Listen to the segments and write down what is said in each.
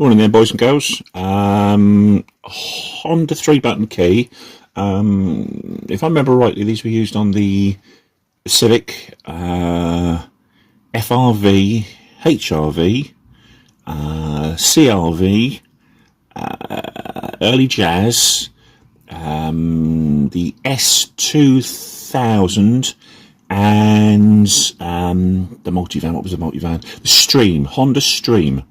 Morning there, boys and girls. Honda 3-button key. If I remember rightly, these were used on the Civic, FRV, HRV, CRV, early Jazz, the S2000, and the multivan. What was the multivan? The Stream, Honda Stream.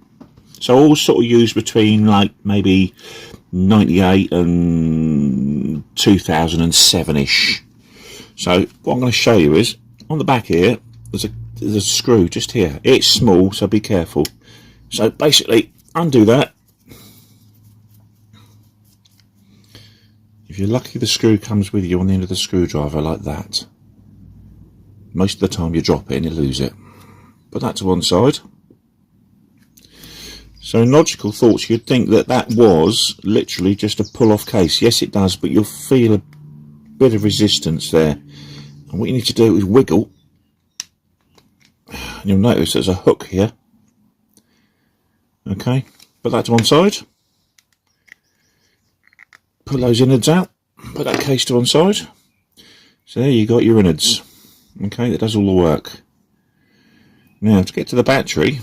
So all sort of used between like maybe 98 and 2007-ish. So what I'm going to show you is on the back here there's a screw just here. It's small, so be careful. So basically undo that. If you're lucky, the screw comes with you on the end of the screwdriver like that. Most of the time you drop it and you lose it. Put that to one side. So in logical thoughts, you'd think that that was literally just a pull-off case. Yes, it does, but you'll feel a bit of resistance there. And what you need to do is wiggle. And you'll notice there's a hook here. Okay, put that to one side. Pull those innards out. Put that case to one side. So there you got your innards. Okay, that does all the work. Now, to get to the battery,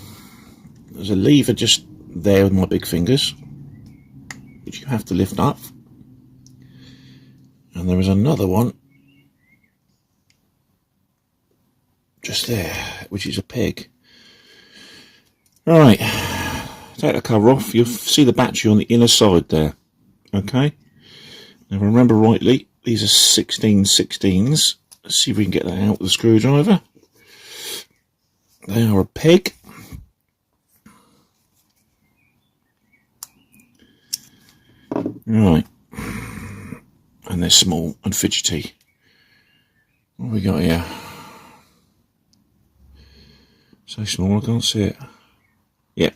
there's a lever just there with my big fingers, which you have to lift up, and there is another one just there, which is a peg. Right, take the cover off. You'll see the battery on the inner side there. Okay, now if I remember rightly, these are 16/16s. Let's see if we can get that out with the screwdriver. They are a peg. Right, and they're small and fidgety. What have we got here? So small I can't see it. Yeah,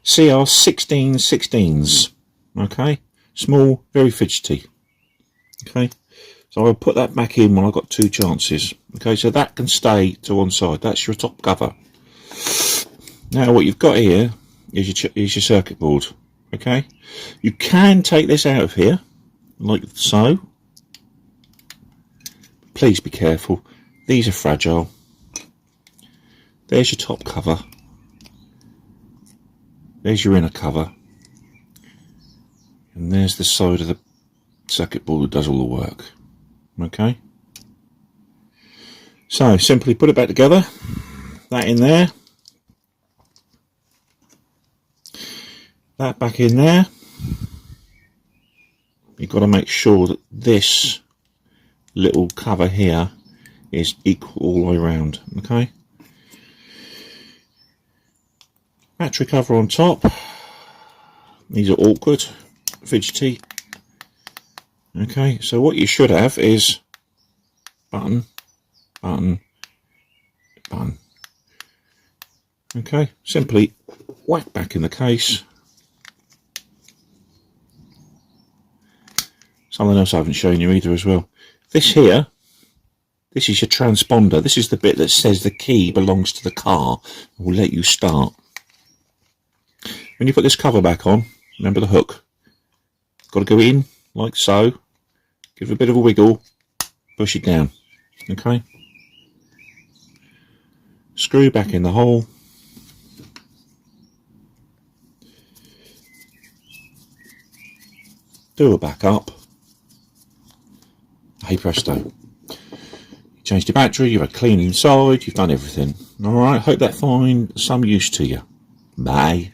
CR 16/16s. Okay, small, very fidgety. Okay, so I'll put that back in when I've got two chances. Okay, so that can stay to one side. That's your top cover. Now what you've got here is your circuit board. Okay, you can take this out of here like so. Please be careful, these are fragile. There's your top cover, there's your inner cover, and there's the side of the circuit board that does all the work. Okay, so simply put it back together, that in there, that back in there. You've got to make sure that this little cover here is equal all the way around. Okay, battery cover on top. These are awkward, fidgety. Okay, so what you should have is button, button, button. Okay, simply whack back in the case. Something else I haven't shown you either as well. This here, this is your transponder. This is the bit that says the key belongs to the car and will let you start. When you put this cover back on, remember the hook. Got to go in like so. Give it a bit of a wiggle. Push it down. Okay. Screw back in the hole. Do a back up. Hey presto, you changed your battery, you've had clean inside, you've done everything. Alright, hope that finds some use to you. Bye.